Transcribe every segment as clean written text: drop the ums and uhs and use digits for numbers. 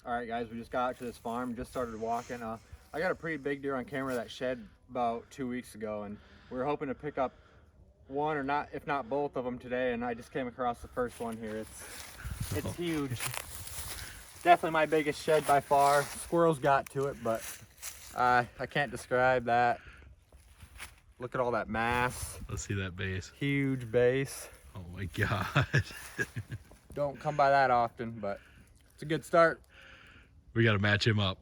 All right, guys, we just got out to this farm, just started walking. I got a pretty big deer on camera that shed about 2 weeks ago, and we were hoping to pick up one or not, if not both of them today, and I just came across the first one here. It's huge. Definitely my biggest shed by far. Squirrels got to it, but I can't describe that. Look at all that mass. Let's see that base. Huge base. Oh my God. Don't come by that often, but it's a good start. We got to match him up.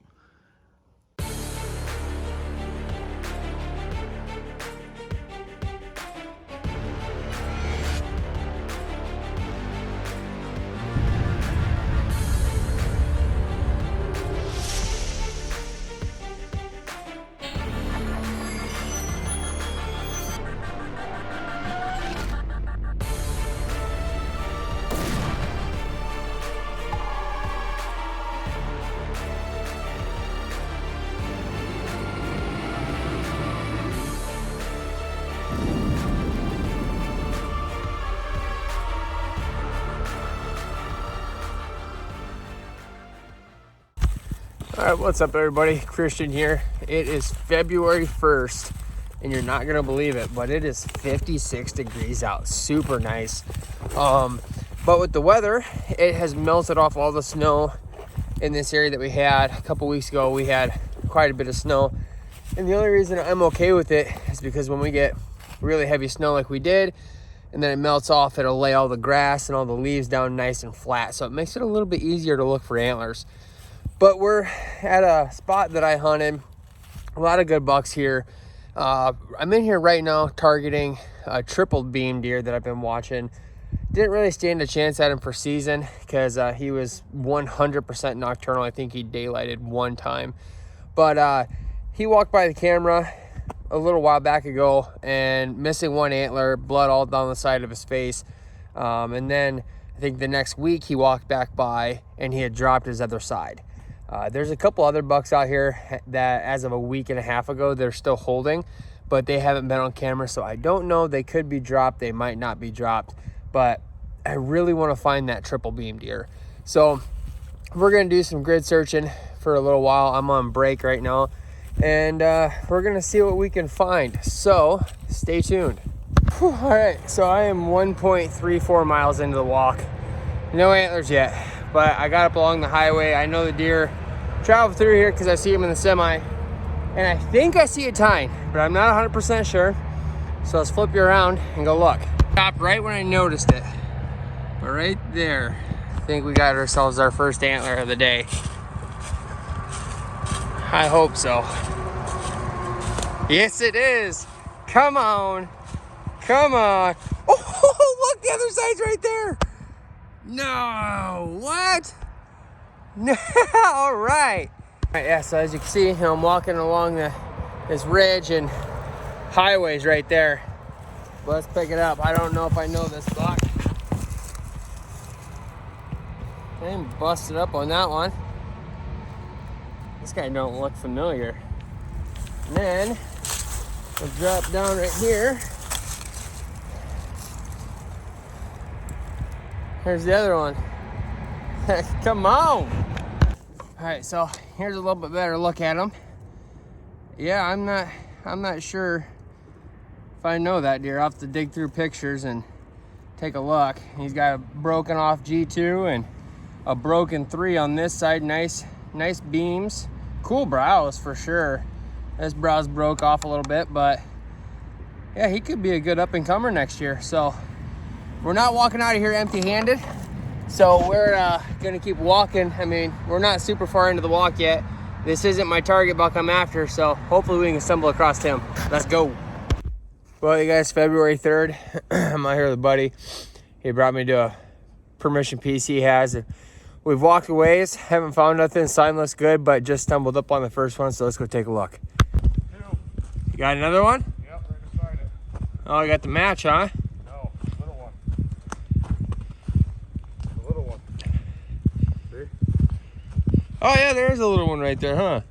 All right, what's up everybody? Christian here. It is February 1st and you're not gonna believe it, but it is 56 degrees out. Super nice. But with the weather, it has melted off all the snow in this area that we had a couple weeks ago. We had quite a bit of snow, and the only reason I'm okay with it is because when we get really heavy snow like we did and then it melts off, it'll lay all the grass and all the leaves down nice and flat, so it makes it a little bit easier to look for antlers. But we're at a spot that I hunted. A lot of good bucks here. I'm in here right now targeting a triple beam deer that I've been watching. Didn't really stand a chance at him for season because he was 100% nocturnal. I think he daylighted one time. But he walked by the camera a little while back ago and missing one antler, blood all down the side of his face. And then I think the next week he walked back by and he had dropped his other side. There's a couple other bucks out here that as of a week and a half ago, they're still holding, but they haven't been on camera. So I don't know, they could be dropped. They might not be dropped, but I really want to find that triple beam deer. So we're going to do some grid searching for a little while. I'm on break right now and we're going to see what we can find. So stay tuned. Whew, all right. So I am 1.34 miles into the walk. No antlers yet, but I got up along the highway. I know the deer travel through here because I see them in the semi, and I think I see a tine, but I'm not 100% sure. So let's flip you around and go look. Stopped right when I noticed it, but right there, I think we got ourselves our first antler of the day. I hope so. Yes, it is. Come on, come on. Oh, look, the other side's right there. No, what? No, all right. Yeah, so as you can see, I'm walking along this ridge and highways right there. Let's pick it up. I don't know if I know this buck. I'm busted up on that one. This guy don't look familiar. And then we'll drop down right here. Here's the other one. Come on. All right, so here's a little bit better look at him. Yeah, I'm not sure if I know that deer. I'll have to dig through pictures and take a look. He's got a broken off G2 and a broken 3 on this side. Nice beams. Cool brows for sure. This brow's broke off a little bit, but yeah, he could be a good up and comer next year. So we're not walking out of here empty-handed, so we're gonna keep walking. I mean, we're not super far into the walk yet. This isn't my target buck I'm after, so hopefully we can stumble across him. Let's go. Well, you guys, February 3rd, I'm out here with a buddy. He brought me to a permission piece he has. We've walked a ways, haven't found nothing. Sign looks good, but just stumbled up on the first one, so let's go take a look. You got another one? Yep, right beside it. Oh, you got the match, huh? Oh yeah, there is a little one right there, huh?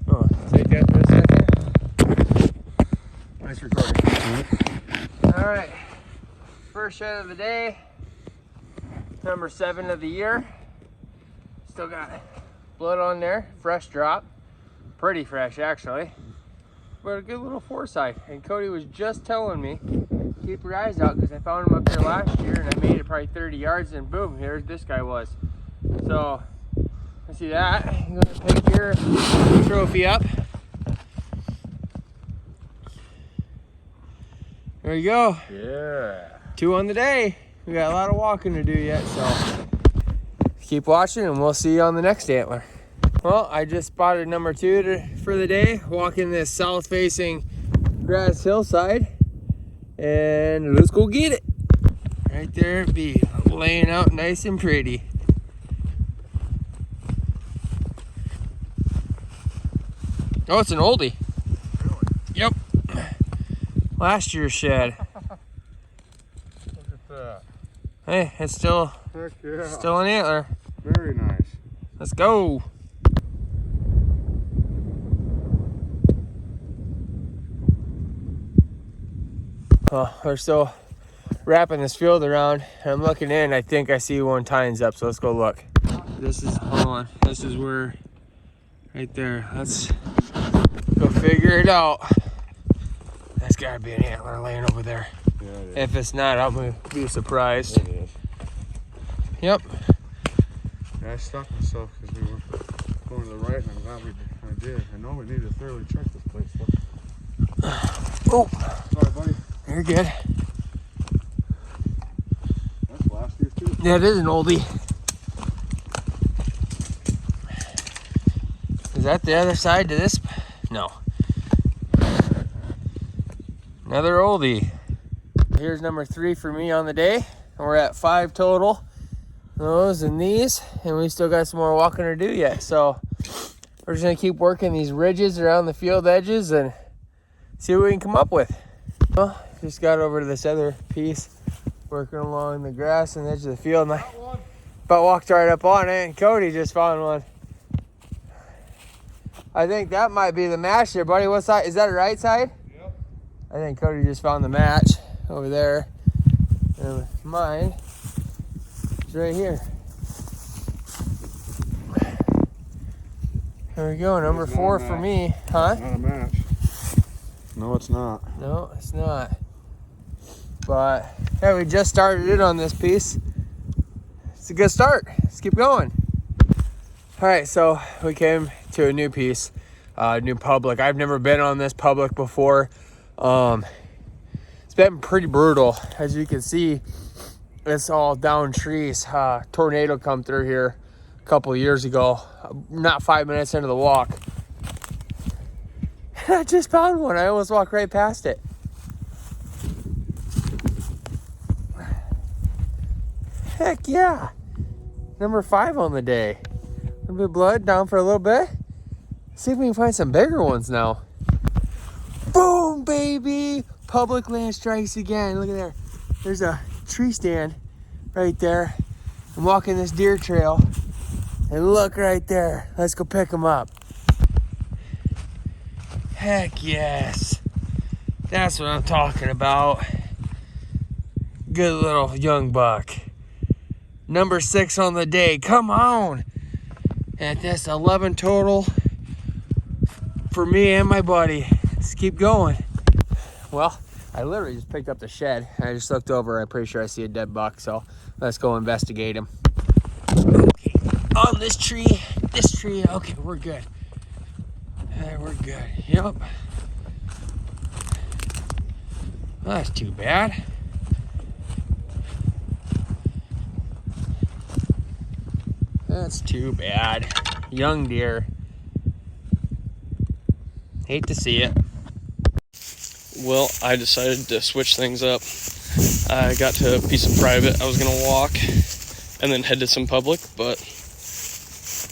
Oh, take that for a second. Nice recording. All right, first shot of the day, number 7 of the year. Still got blood on there, fresh drop. Pretty fresh, actually. But a good little foresight. And Cody was just telling me, keep your eyes out, because I found him up here last year and I made it probably 30 yards and boom, here this guy was. So, I see that. I'm gonna pick your trophy up. There you go. Yeah. 2 on the day. We got a lot of walking to do yet, so keep watching and we'll see you on the next antler. Well, I just spotted number 2 for the day, walking this south-facing grass hillside, and let's go get it. Right there, be laying out nice and pretty. Oh, it's an oldie. Really? Yep. Last year's shed. Look at that. Hey, it's still Heck yeah. still an antler. Very nice. Let's go. Well, we're still wrapping this field around. I'm looking in. I think I see one tines up, so let's go look. This is, hold on. This is where, right there. Let's go figure it out. That's gotta be an antler laying over there. Yeah, it is. If it's not, I'm gonna be surprised. It is. Yep. Yeah, I stopped myself because we were going to the right, and I'm glad I did. I know we need to thoroughly check this place. Oh, Sorry, buddy. you're good. That's last year's too. Yeah, it is an oldie. Is that the other side to this? No. Another oldie. Here's number 3 for me on the day. We're at 5 total. Those and these, and we still got some more walking to do yet. So we're just gonna keep working these ridges around the field edges and see what we can come up with. Well, just got over to this other piece, working along the grass and the edge of the field, and I about walked right up on it, and Cody just found one. I think that might be the match there, buddy. What side? Is that the right side? Yep. I think Cody just found the match over there. And mine is right here. There we go, number It's not 4 a for match. me. Huh? Not a match. No, it's not. No, it's not. But yeah, we just started it on this piece. It's a good start. Let's keep going. All right, so we came to a new piece, new public. I've never been on this public before. It's been pretty brutal. As you can see, it's all down trees. Tornado come through here a couple of years ago, not 5 minutes into the walk. I just found one. I almost walked right past it. Heck yeah. Number 5 on the day. A little bit of blood down for a little bit. See if we can find some bigger ones now. Boom, baby. Public land strikes again. Look at there. There's a tree stand right there. I'm walking this deer trail. And look right there. Let's go pick them up. Heck yes. That's what I'm talking about. Good little young buck. Number 6 on the day. Come on. At this 11 total for me and my buddy. Let's keep going. Well, I literally just picked up the shed. I just looked over. I'm pretty sure I see a dead buck. So let's go investigate him. Okay. On this tree. Okay, we're good. We're good. Yep. Well, that's too bad. That's too bad. Young deer. Hate to see it. Well, I decided to switch things up. I got to a piece of private I was going to walk and then head to some public, but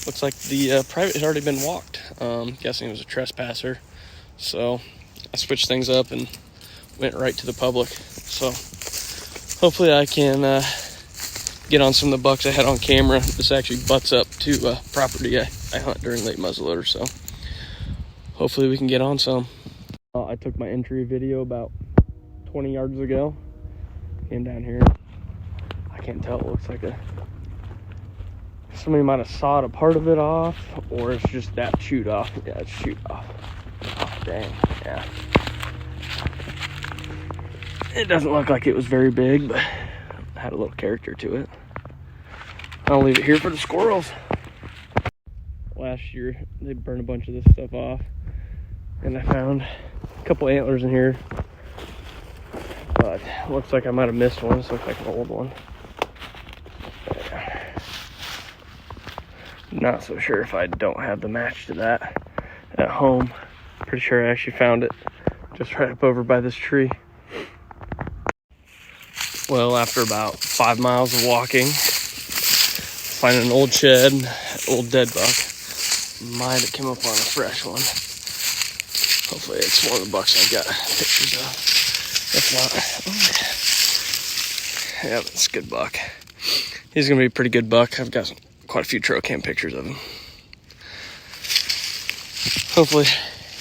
looks like the private had already been walked. Guessing it was a trespasser. So I switched things up and went right to the public. So hopefully I can get on some of the bucks I had on camera. This actually butts up to property I hunt during late muzzleloader, so hopefully we can get on some. I took my entry video about 20 yards ago. Came down here. I can't tell, it looks like a somebody might have sawed a part of it off, or it's just that chewed off. Yeah, it's chewed off. Oh, dang, yeah. It doesn't look like it was very big, but it had a little character to it. I'll leave it here for the squirrels. Last year, they burned a bunch of this stuff off, and I found a couple antlers in here, but it looks like I might have missed one. This looks like an old one. Not so sure if I don't have the match to that at home. Pretty sure I actually found it just right up over by this tree. Well, after about 5 miles of walking, finding an old shed, old dead buck, might have come up on a fresh one. Hopefully it's one of the bucks I've got pictures of. If not, yeah, it's a good buck. He's gonna be a pretty good buck. I've got quite a few trail cam pictures of him. Hopefully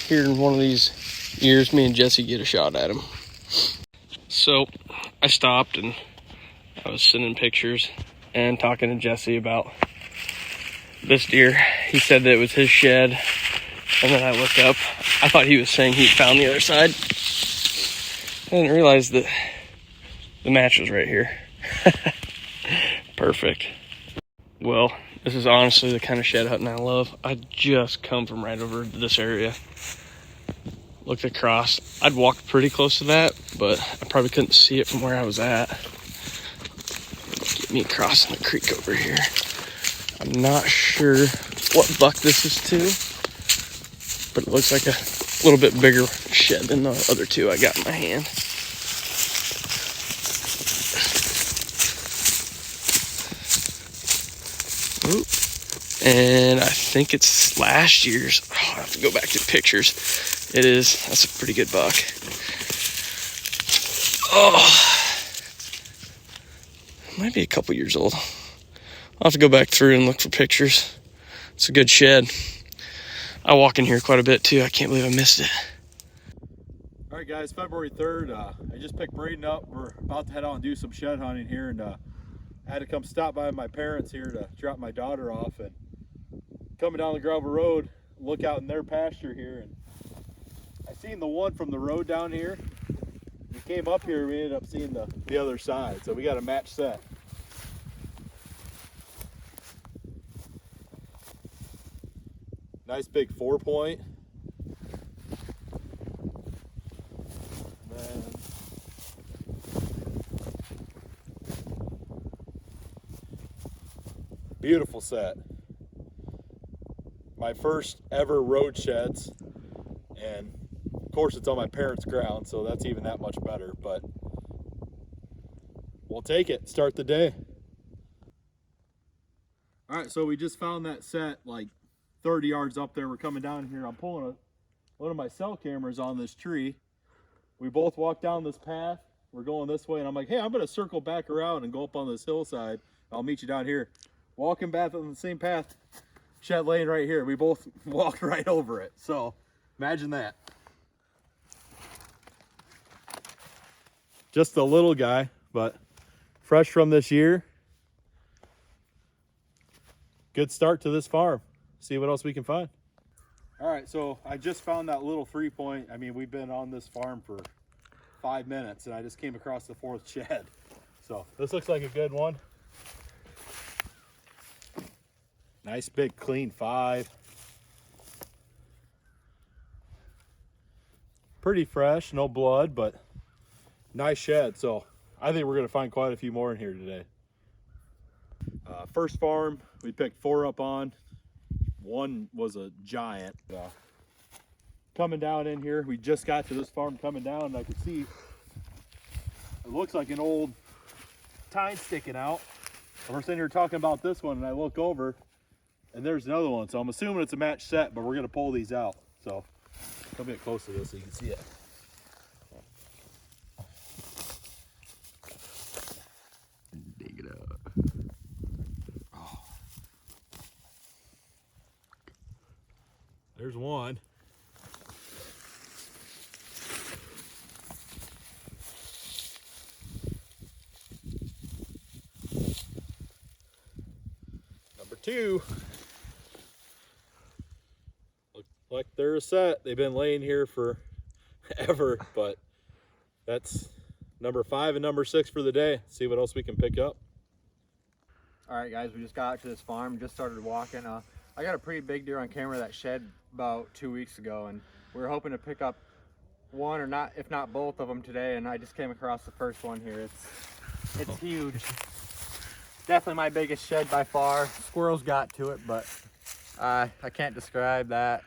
here in one of these years, me and Jesse get a shot at him. So I stopped and I was sending pictures and talking to Jesse about this deer. He said that it was his shed, and then I looked up. I thought he was saying he found the other side. I didn't realize that the match was right here. Perfect. Well, this is honestly the kind of shed hunting I love. I just come from right over this area. Looked across. I'd walked pretty close to that, but I probably couldn't see it from where I was at. Get me crossing the creek over here. I'm not sure what buck this is to, but it looks like a little bit bigger shed than the other two I got in my hand. Ooh. And I think it's last year's. Oh, I have to go back to pictures. It is. That's a pretty good buck. Oh, might be a couple years old. I'll have to go back through and look for pictures. It's a good shed. I walk in here quite a bit too. I can't believe I missed it. All right, guys, February 3rd. I just picked Braden up. We're about to head out and do some shed hunting here, and I had to come stop by my parents here to drop my daughter off. And coming down the gravel road, look out in their pasture here, and I seen the one from the road down here. We came up here, we ended up seeing the other side, so we got a match set. Nice big 4-point. Beautiful set. My first ever road sheds, and of course it's on my parents' ground, so that's even that much better, but we'll take it. Start the day. All right, so we just found that set like 30 yards up there. We're coming down here. I'm pulling one of my cell cameras on this tree. We both walk down this path. We're going this way, and I'm like, hey, I'm gonna circle back around and go up on this hillside. I'll meet you down here. Walking back on the same path, shed laying right here. We both walked right over it. So imagine that. Just a little guy, but fresh from this year. Good start to this farm. See what else we can find. All right, so I just found that little 3-point. I mean, we've been on this farm for 5 minutes, and I just came across the 4th shed. So this looks like a good one. Nice big clean 5. Pretty fresh, no blood, but nice shed. So I think we're gonna find quite a few more in here today. First farm, we picked 4 up on. One was a giant. Coming down in here, we just got to this farm coming down, and I could see it looks like an old tine sticking out. And we're sitting here talking about this one, and I look over, and there's another one. So I'm assuming it's a match set, but we're gonna pull these out. So come get close to this so you can see it. Dig it up. Oh. There's one. Number 2. two. Look like they're a set. They've been laying here for ever, but that's number 5 and number 6 for the day. See what else we can pick up. All right, guys, we just got out to this farm, just started walking. I got a pretty big deer on camera that shed about 2 weeks ago, and we were hoping to pick up one or not, if not both of them today, and I just came across the first one here. It's huge. Definitely my biggest shed by far. Squirrels got to it, but I can't describe that.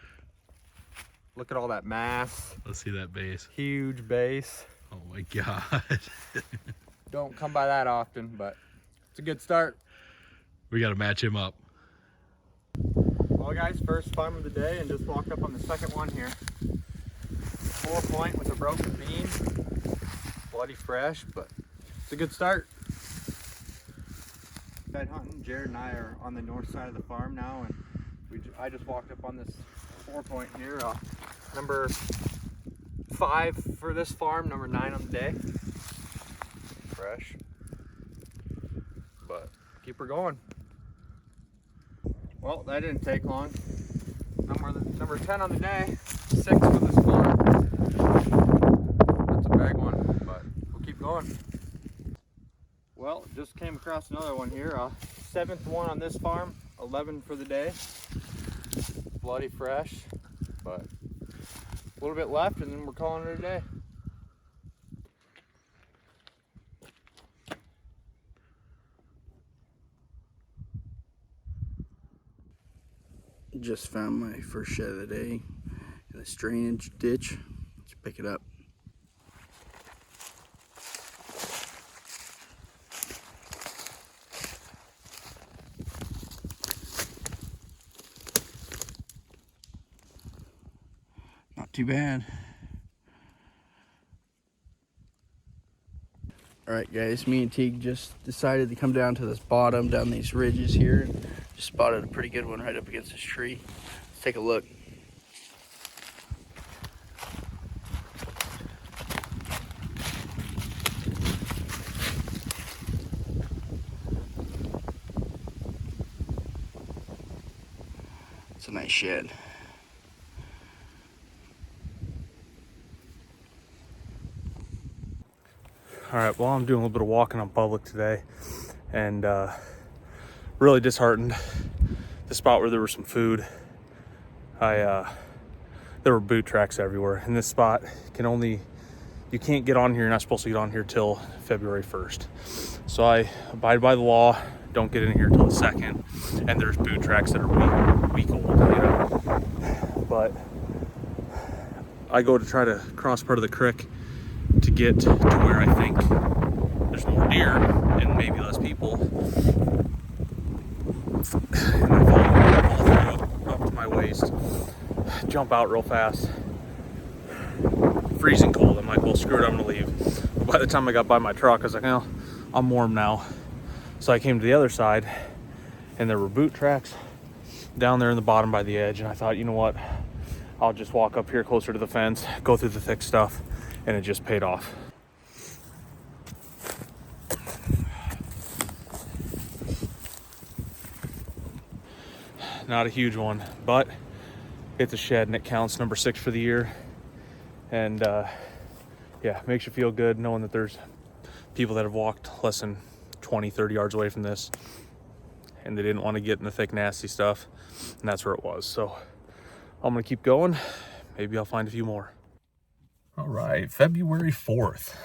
Look at all that mass. Let's see that base. Huge base. Oh my God. Don't come by that often, but it's a good start. We got to match him up. Well, guys, first farm of the day, and just walked up on the second one here. 4-point with a broken beam. Bloody fresh, but it's a good start. Bed hunting. Jared and I are on the north side of the farm now, and I just walked up on this 4-point here. Number 5 for this farm, number 9 on the day. Fresh, but keep her going. Well, that didn't take long. Number 10 on the day, 6 for this farm. That's a big one, but we'll keep going. Well, just came across another one here. 7th one on this farm, 11 for the day. Bloody fresh, but a little bit left, and then we're calling it a day. Just found my first shed of the day in this drainage ditch. Let's pick it up. Not too bad. Alright guys, me and Teague just decided to come down to this bottom, down these ridges here, and just spotted a pretty good one right up against this tree. Let's take a look. It's a nice shed. All right, well, I'm doing a little bit of walking on public today, and really disheartened. The spot where there was some food, there were boot tracks everywhere. In this spot, you can't get on here. You're not supposed to get on here till February 1st. So I abide by the law. Don't get in here till the 2nd. And there's boot tracks that are week old, you know. But I go to try to cross part of the creek to get to where I think there's more deer and maybe less people. And I fall through up to my waist, jump out real fast. Freezing cold. I'm like, well, screw it, I'm gonna leave. But by the time I got by my truck, I was like, well, I'm warm now. So I came to the other side, and there were boot tracks down there in the bottom by the edge. And I thought, you know what? I'll just walk up here closer to the fence, go through the thick stuff, and it just paid off. Not a huge one, but it's a shed and it counts. Number 6 for the year. And yeah, makes you feel good knowing that there's people that have walked less than 20-30 yards away from this, and they didn't want to get in the thick nasty stuff, and that's where it was. So I'm gonna keep going. Maybe I'll find a few more. All right, February 4th,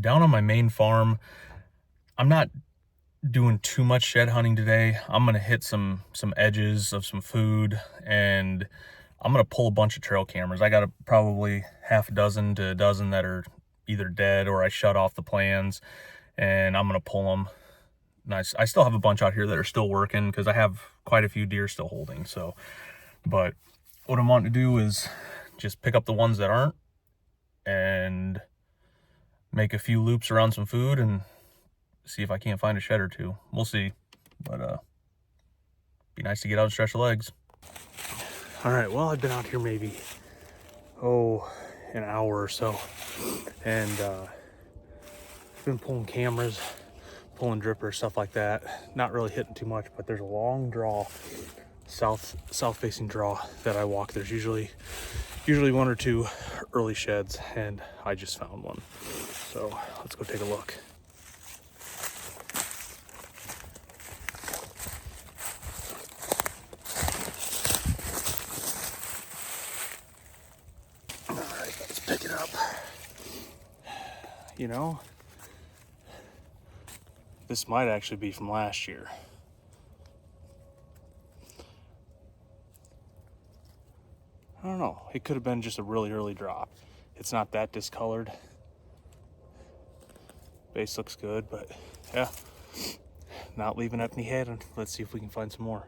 down on my main farm. I'm not doing too much shed hunting today. I'm gonna hit some edges of some food, and I'm gonna pull a bunch of trail cameras. I got probably half a dozen to a dozen that are either dead or I shut off the plans, and I'm gonna pull them. Nice. I still have a bunch out here that are still working because I have quite a few deer still holding. So, but what I'm wanting to do is just pick up the ones that aren't and make a few loops around some food and see if I can't find a shed or two. We'll see, but be nice to get out and stretch the legs. All right, well, I've been out here maybe an hour or so, and been pulling cameras, pulling dripper, stuff like that. Not really hitting too much, but there's a long draw, south facing draw that I walk. There's usually one or two early sheds, and I just found one. So let's go take a look. All right, let's pick it up. You know, this might actually be from last year. I don't know. It could have been just a really early drop. It's not that discolored. Base looks good, but yeah, not leaving any head. Let's see if we can find some more.